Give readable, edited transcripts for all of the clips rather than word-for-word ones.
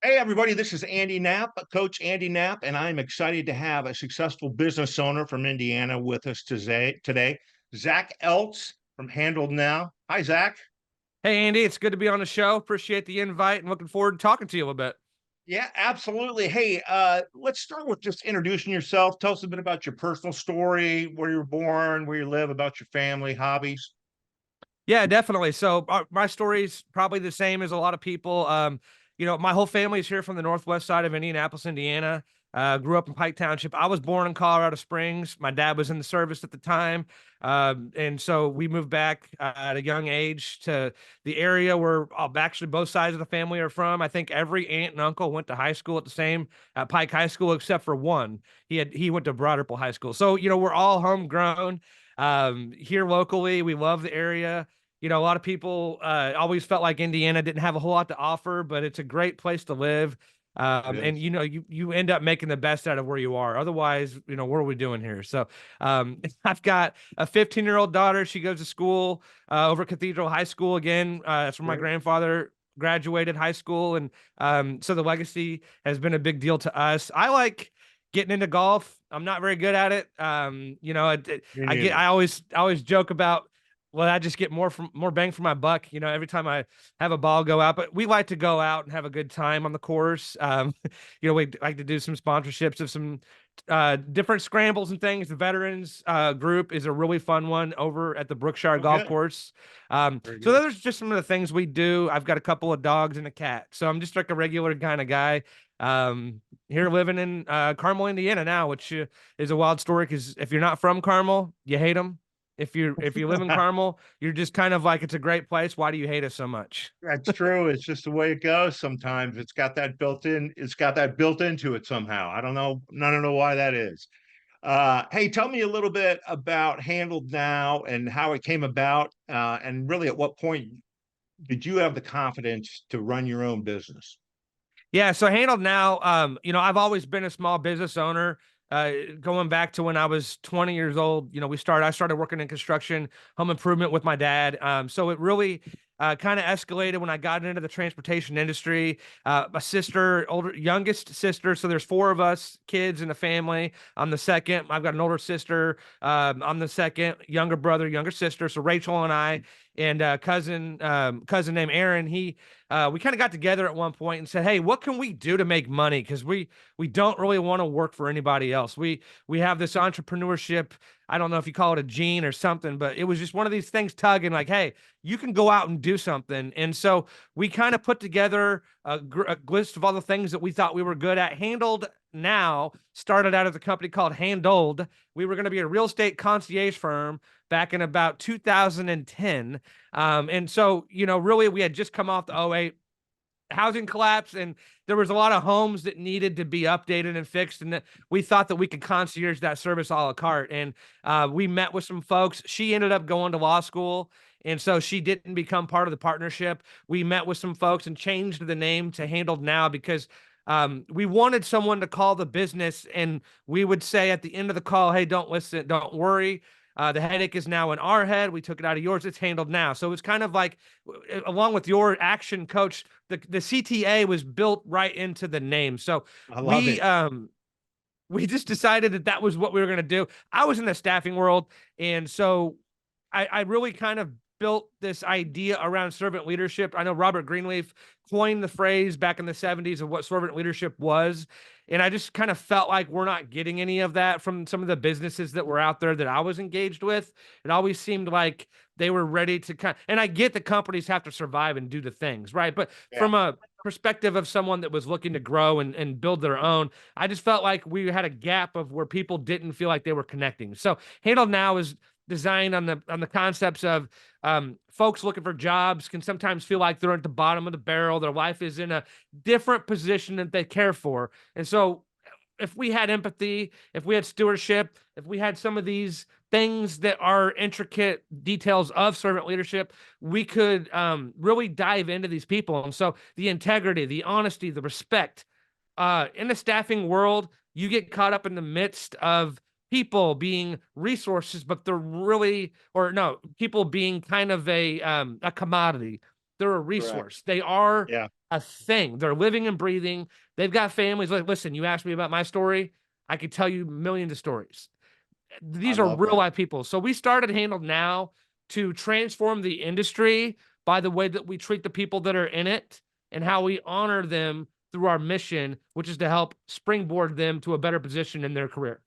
Hey, everybody, this is Andy Knapp, Coach Andy Knapp, and I'm excited to have a successful business owner from Indiana with us today, Zac Elsts from HandledNow. Hi, Zac. Hey, Andy, it's good to be on the show. Appreciate the invite and looking forward to talking to you a little bit. Yeah, absolutely. Hey, let's start with just introducing yourself. Tell us a bit about your personal story, where you were born, where you live, about your family, hobbies. Yeah, definitely. So my story's probably the same as a lot of people. My whole family is here from the northwest side of Indianapolis, Indiana. Grew up in Pike Township. I was born in Colorado Springs. My dad was in the service at the time. And so we moved back at a young age to the area where actually both sides of the family are from. I think every aunt and uncle went to high school at the same at Pike High School, except for one. He went to Broad Ripple High School. So, we're all homegrown here locally. We love the area. A lot of people always felt like Indiana didn't have a whole lot to offer, but it's a great place to live. It And is. you end up making the best out of where you are. Otherwise, what are we doing here? So, I've got a 15-year-old daughter. She goes to school over at Cathedral High School again. That's where my Great. grandfather graduated high school, and so the legacy has been a big deal to us. I like getting into golf. I'm not very good at it. Me neither. I always joke about, well, I just get more bang for my buck, every time I have a ball go out. But we like to go out and have a good time on the course. We like to do some sponsorships of some different scrambles and things. The veterans group is a really fun one over at the Brookshire Oh, Golf good. Course. Very So good. those are just some of the things we do. I've got a couple of dogs and a cat, so I'm just like a regular kind of guy. Here living in Carmel, Indiana now, which is a wild story because if you're not from Carmel, you hate them. If you live in Carmel, you're just kind of like, it's a great place. Why do you hate us so much? That's true. It's just the way it goes sometimes. It's got that built in. It's got that built into it somehow. I don't know. I don't know why that is. Hey, tell me a little bit about Handled Now and how it came about, and really at what point did you have the confidence to run your own business? Yeah, so Handled Now, I've always been a small business owner. Going back to when I was 20 years old, I started working in construction, home improvement with my dad. So it really kind of escalated when I got into the transportation industry. My youngest sister, so there's four of us kids in the family. I'm the second. I've got an older sister. I'm the second, younger brother, younger sister. So Rachel and I and cousin named Aaron, we kind of got together at one point and said, "Hey, what can we do to make money? Because we don't really want to work for anybody else. We have this entrepreneurship. I don't know if you call it a gene or something, but it was just one of these things tugging like, hey, you can go out and do something." And so we kind of put together a list of all the things that we thought we were good at. Handled Now started out as a company called Handled. We were going to be a real estate concierge firm back in about 2010. And so, really, we had just come off the '08 housing collapse, and there was a lot of homes that needed to be updated and fixed, and that we thought that we could concierge that service a la carte. And we met with some folks. She ended up going to law school, and so she didn't become part of the partnership. We met with some folks and changed the name to Handled Now because we wanted someone to call the business, and we would say at the end of the call, "Hey, don't listen, don't worry. The headache is now in our head. We took it out of yours. It's handled now." So it's kind of like, along with your action coach, the CTA was built right into the name. So I love we it. um we just decided that that was what we were going to do. I was in the staffing world, and so I really kind of built this idea around servant leadership. I know Robert Greenleaf coined the phrase back in the '70s of what servant leadership was. And I just kind of felt like we're not getting any of that from some of the businesses that were out there that I was engaged with. It always seemed like they were ready to and I get that companies have to survive and do the things, right? But Yeah. from a perspective of someone that was looking to grow and build their own, I just felt like we had a gap of where people didn't feel like they were connecting. So Handle Now is designed on the concepts of folks looking for jobs can sometimes feel like they're at the bottom of the barrel. Their life is in a different position that they care for. And so if we had empathy, if we had stewardship, if we had some of these things that are intricate details of servant leadership, we could really dive into these people. And so the integrity, the honesty, the respect, in the staffing world, you get caught up in the midst of people being resources, but they're really, or no, people being kind of a commodity. They're a Correct. resource. They are Yeah. a thing. They're living and breathing. They've got families. Like, listen, you asked me about my story. I could tell you millions of stories. I These are love real that. life people. So we started Handled Now to transform the industry by the way that we treat the people that are in it and how we honor them through our mission, which is to help springboard them to a better position in their career.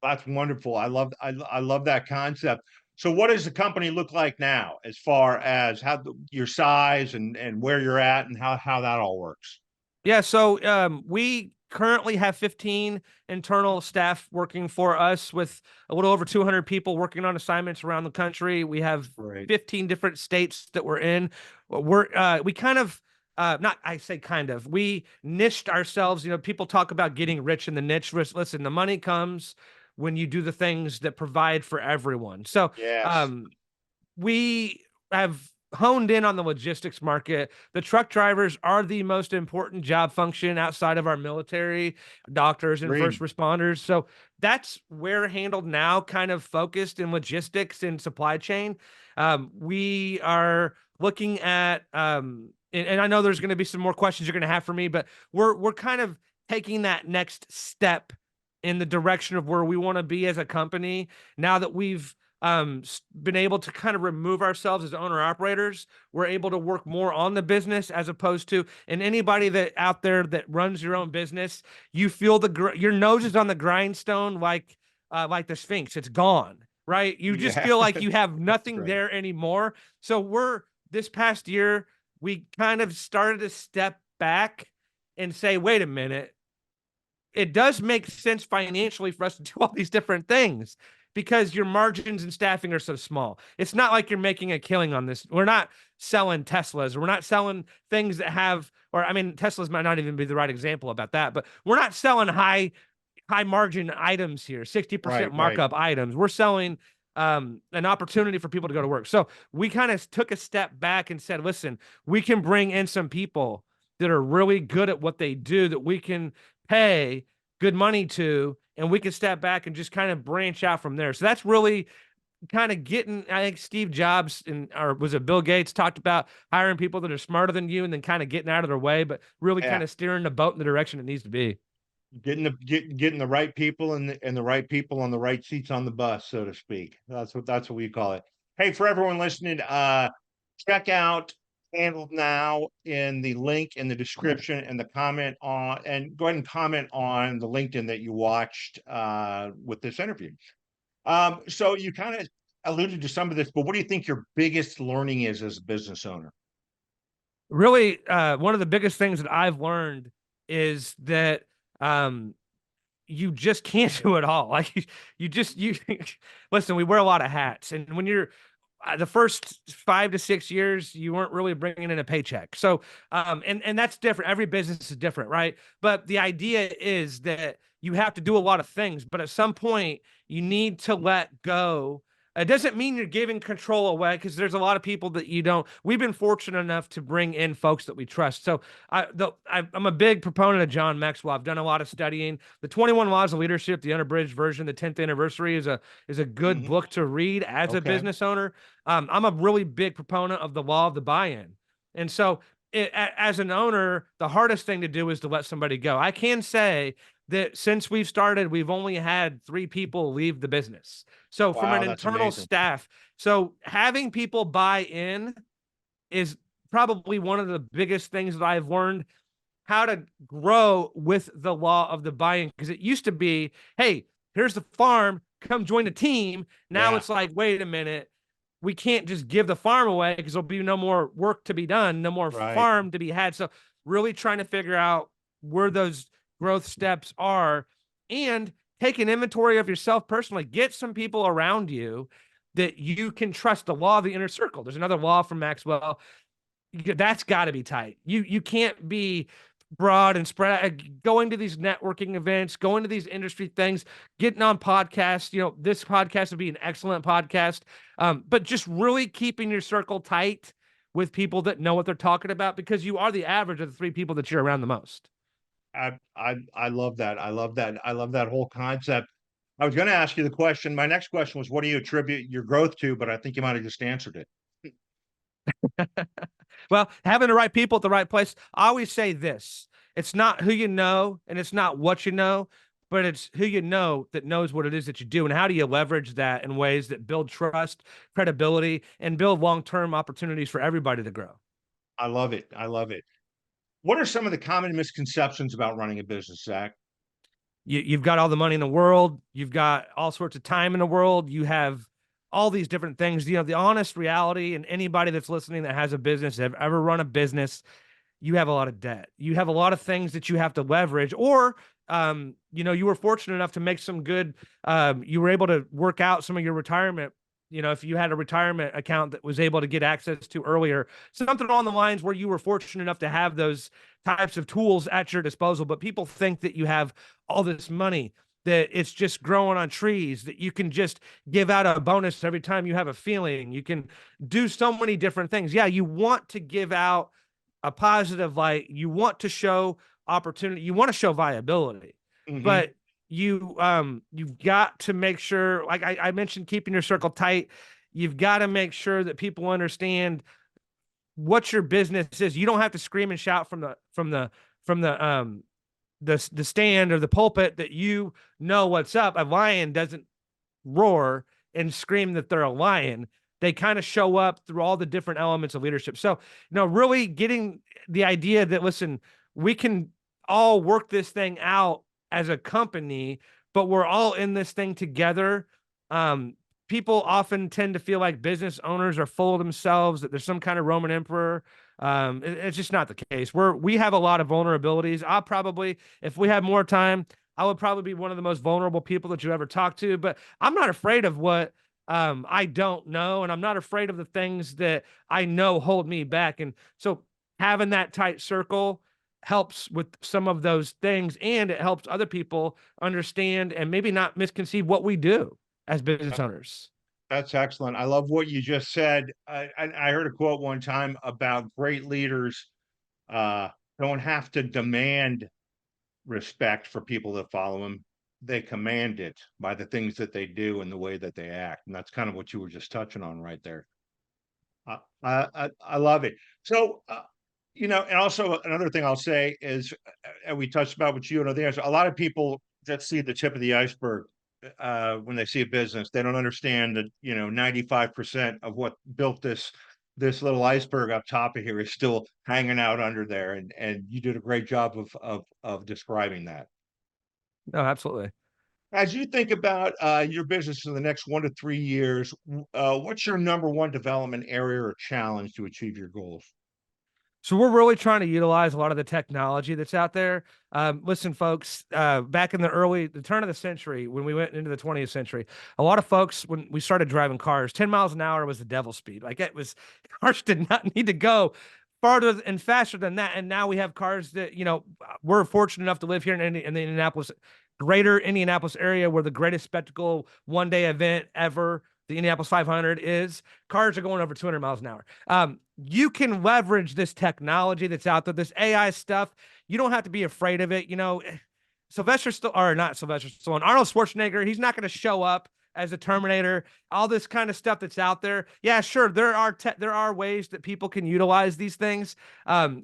That's wonderful. I love that concept. So what does the company look like now as far as your size and where you're at and how that all works? Yeah, so we currently have 15 internal staff working for us with a little over 200 people working on assignments around the country. We have Right. 15 different states that we're in. We kind of not I say kind of we niched ourselves. You know, people talk about getting rich in the niche. Listen, the money comes when you do the things that provide for everyone. So Yes. um, we have honed in on the logistics market. The truck drivers are the most important job function outside of our military, doctors, and first Agreed. responders. So that's where Handled Now kind of focused in logistics and supply chain. We are looking at, and I know there's going to be some more questions you're going to have for me, but we're kind of taking that next step in the direction of where we want to be as a company now that we've been able to kind of remove ourselves as owner operators. We're able to work more on the business as opposed to, and anybody that out there that runs your own business, you feel your nose is on the grindstone like the Sphinx. It's gone, right? You just Yeah. feel like you have That's nothing great. there anymore. So this past year, we kind of started to step back and say, wait a minute, it does make sense financially for us to do all these different things because your margins and staffing are so small. It's not like you're making a killing on this. We're not selling Teslas. We're not selling things that have, or I mean, Teslas might not even be the right example about that, but we're not selling high margin items here, 60% Right, right. markup items. We're selling an opportunity for people to go to work. So we kind of took a step back and said, listen, we can bring in some people that are really good at what they do that we can pay good money to, and we can step back and just kind of branch out from there. So that's really kind of getting, I think Steve Jobs or was it Bill Gates talked about hiring people that are smarter than you and then kind of getting out of their way, but really Yeah. kind of steering the boat in the direction it needs to be. Getting the right people and the right people on the right seats on the bus, so to speak. That's what we call it. Hey, for everyone listening, check out Handled Now in the link in the description and the comment on, and go ahead and comment on the LinkedIn that you watched with this interview. So you kind of alluded to some of this, but what do you think your biggest learning is as a business owner? Really, one of the biggest things that I've learned is that um, you just can't do it all. Like you listen, we wear a lot of hats. And when you're the first 5 to 6 years, you weren't really bringing in a paycheck. So, and that's different. Every business is different, right? But the idea is that you have to do a lot of things, but at some point you need to let go. It doesn't mean you're giving control away because there's a lot of people that you don't. We've been fortunate enough to bring in folks that we trust. So I'm a big proponent of John Maxwell. I've done a lot of studying. The 21 Laws of Leadership, the unabridged version, the 10th anniversary is a good Hmm. book to read as a Okay. business owner. I'm a really big proponent of the law of the buy-in, and so as an owner, the hardest thing to do is to let somebody go. I can say that since we've started, we've only had 3 people leave the business. So from an Wow, that's internal amazing. staff, so having people buy in is probably one of the biggest things that I've learned how to grow with the law of the buy-in. Because it used to be, hey, here's the farm, come join the team. Now Yeah. it's like, wait a minute, we can't just give the farm away because there'll be no more work to be done, no more Right. farm to be had. So really trying to figure out where those growth steps are and take an inventory of yourself personally. Get some people around you that you can trust. The law of the inner circle. There's another law from Maxwell. That's got to be tight. You can't be broad and spread out. Going to these networking events, going to these industry things, getting on podcasts. You know, this podcast would be an excellent podcast. But just really keeping your circle tight with people that know what they're talking about because you are the average of the 3 people that you're around the most. I love that. I love that. I love that whole concept. I was going to ask you the question. My next question was, what do you attribute your growth to? But I think you might have just answered it. Well, having the right people at the right place. I always say this: it's not who you know, and it's not what you know, but it's who you know that knows what it is that you do, and how do you leverage that in ways that build trust, credibility, and build long-term opportunities for everybody to grow. I love it. I love it. What are some of the common misconceptions about running a business, Zach? You've got all the money in the world, you've got all sorts of time in the world, you have all these different things. The honest reality, and anybody that's listening that has a business, have ever run a business, you have a lot of debt. You have a lot of things that you have to leverage, or you were fortunate enough to make some good. You were able to work out some of your retirement. If you had a retirement account that was able to get access to earlier, something along the lines where you were fortunate enough to have those types of tools at your disposal. But people think that you have all this money, that it's just growing on trees, that you can just give out a bonus every time you have a feeling. You can do so many different things. Yeah, you want to give out a positive light. You want to show opportunity. You want to show viability, Hmm. but you've got to make sure, like I mentioned, keeping your circle tight. You've got to make sure that people understand what your business is. You don't have to scream and shout from the stand or the pulpit that you know what's up. A lion doesn't roar and scream that they're a lion. They kind of show up through all the different elements of leadership. So, really getting the idea that, listen, we can all work this thing out as a company, but we're all in this thing together. Um, People often tend to feel like business owners are full of themselves, that there's some kind of Roman emperor. It's just not the case. We have a lot of vulnerabilities. I'll probably, if we had more time, I would probably be one of the most vulnerable people that you ever talk to, but I'm not afraid of what I don't know. And I'm not afraid of the things that I know hold me back. And so having that tight circle helps with some of those things. And it helps other people understand and maybe not misconceive what we do as business owners. That's excellent. I love what you just said. I heard a quote one time about great leaders uh, don't have to demand respect for people that follow them. They command it by the things that they do and the way that they act. And that's kind of what you were just touching on right there. I love it. So, and also another thing I'll say is, and we touched about with you and other things, a lot of people that see the tip of the iceberg when they see a business, they don't understand that 95% of what built this little iceberg up top of here is still hanging out under there, and you did a great job of describing that. No, absolutely. As you think about your business in the next 1 to 3 years, what's your number one development area or challenge to achieve your goals? So we're really trying to utilize a lot of the technology that's out there. Listen, folks, back in the turn of the century, when we went into the 20th century, a lot of folks, when we started driving cars, 10 miles an hour was the devil speed. Like, it was, cars did not need to go farther and faster than that. And now we have cars that, we're fortunate enough to live here in the Indianapolis, greater Indianapolis area, where the greatest spectacle one day event ever, the Indianapolis 500, is. Cars are going over 200 miles an hour. You can leverage this technology that's out there, this AI stuff. You don't have to be afraid of it. Sylvester still, or not Sylvester Stallone, Arnold Schwarzenegger, he's not going to show up as a Terminator. All this kind of stuff that's out there. Yeah, sure, there are ways that people can utilize these things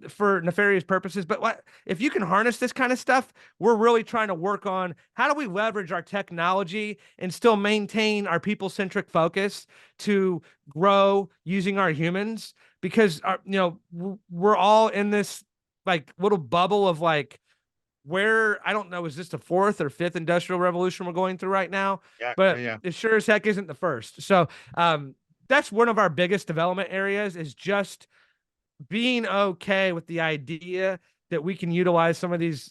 for nefarious purposes. But if you can harness this kind of stuff, we're really trying to work on how do we leverage our technology and still maintain our people-centric focus to grow using our humans, because we're all in this like little bubble of like, where, I don't know, is this the fourth or fifth industrial revolution we're going through right now? Yeah, But yeah. it sure as heck isn't the first. So that's one of our biggest development areas, is just being okay with the idea that we can utilize some of these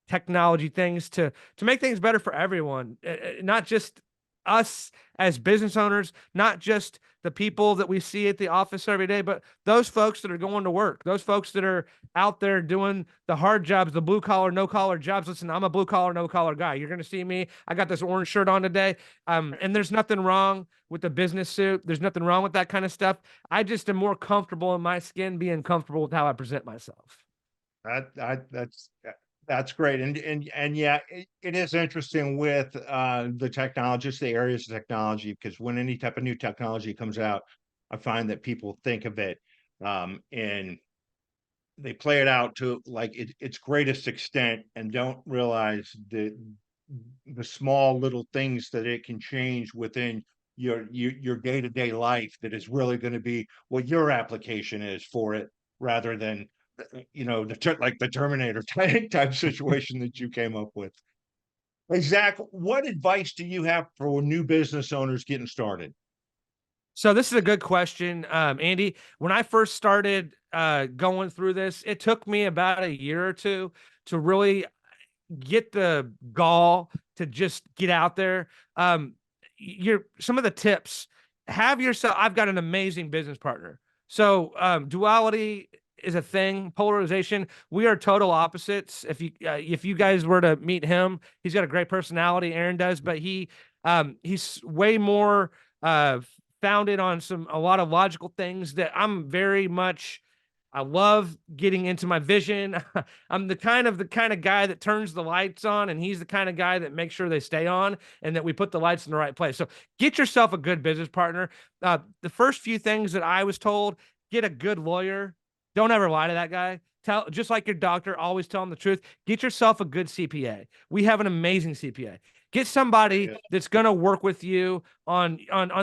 technology things to make things better for everyone, not just us as business owners, not just the people that we see at the office every day, but those folks that are going to work, those folks that are out there doing the hard jobs, the blue collar, no collar jobs. Listen, I'm a blue collar, no collar guy. You're going to see me. I got this orange shirt on today. And there's nothing wrong with the business suit. There's nothing wrong with that kind of stuff. I just am more comfortable in my skin being comfortable with how I present myself. That's great, and yeah, it is interesting with the technologists, the areas of technology, because when any type of new technology comes out, I find that people think of it And they play it out to like its greatest extent and don't realize the small little things that it can change within your day-to-day life that is really going to be what your application is for it, rather than like the Terminator type situation that you came up with. Hey, Zac, what advice do you have for new business owners getting started? So this is a good question, Andy. When I first started going through this, it took me about a year or two to really get the gall to just get out there. You're some of the tips. Have yourself. I've got an amazing business partner. So duality is a thing. Polarization. We are total opposites. If you guys were to meet him, he's got a great personality. Aaron does, but he's way more founded on a lot of logical things that I'm very much. I love getting into my vision. I'm the kind of guy that turns the lights on, and he's the kind of guy that makes sure they stay on and that we put the lights in the right place. So get yourself a good business partner. The first few things that I was told: get a good lawyer. Don't ever lie to that guy. Tell, just like your doctor, always tell him the truth. Get yourself a good CPA. We have an amazing CPA. Get somebody that's going to work with you on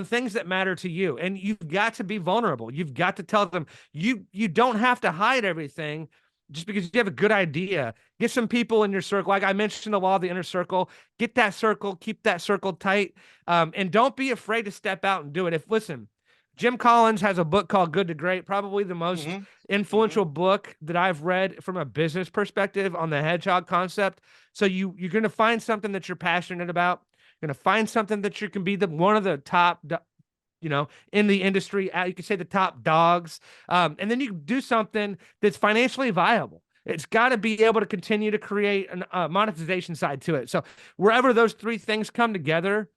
things that matter to you, and you've got to be vulnerable. You've got to tell them you don't have to hide everything just because you have a good idea. Get some people in your circle, like I mentioned, the law of the inner circle. Get that circle, keep that circle tight, and don't be afraid to step out and do it. Listen, Jim Collins has a book called Good to Great, probably the most influential book that I've read from a business perspective on the hedgehog concept. So you're going to find something that you're passionate about. You're going to find something that you can be one of the top, in the industry. You could say the top dogs, and then you do something that's financially viable. It's got to be able to continue to create a monetization side to it. So wherever those three things come together,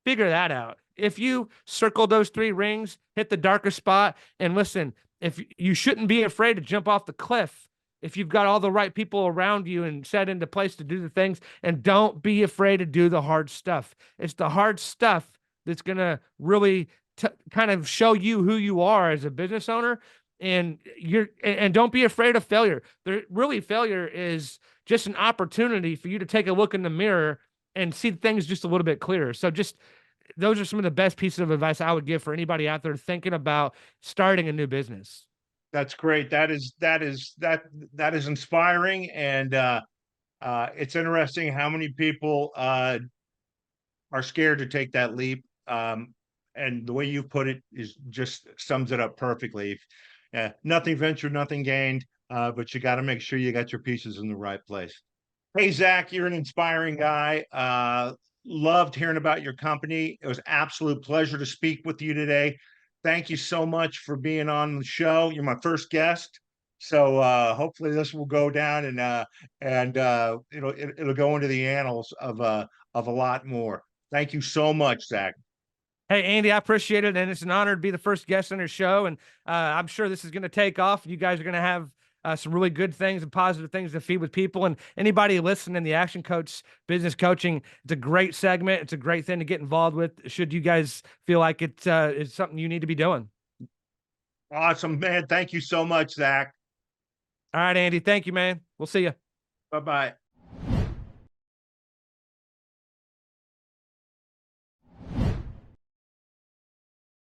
figure that out. If you circle those three rings, hit the darkest spot, and listen, if you shouldn't be afraid to jump off the cliff if you've got all the right people around you and set into place to do the things, and don't be afraid to do the hard stuff. It's the hard stuff that's going to really kind of show you who you are as a business owner. And don't be afraid of failure. Failure is just an opportunity for you to take a look in the mirror and see things just a little bit clearer. So just those are some of the best pieces of advice I would give for anybody out there thinking about starting a new business. That's great. That is inspiring, and it's interesting how many people are scared to take that leap. And the way you put it is just sums it up perfectly. Nothing ventured, nothing gained, but you got to make sure you got your pieces in the right place. Hey, Zac, you're an inspiring guy. Loved hearing about your company. It was an absolute pleasure to speak with you today. Thank you so much for being on the show. You're my first guest. So hopefully this will go down, and it'll go into the annals of a lot more. Thank you so much, Zac. Hey, Andy, I appreciate it. And it's an honor to be the first guest on your show. And I'm sure this is going to take off. You guys are going to have some really good things and positive things to feed with people. And anybody listening, the Action Coach Business Coaching, it's a great segment. It's a great thing to get involved with, should you guys feel like it's something you need to be doing. Awesome, man. Thank you so much, Zac. All right, Andy. Thank you, man. We'll see you. Bye-bye.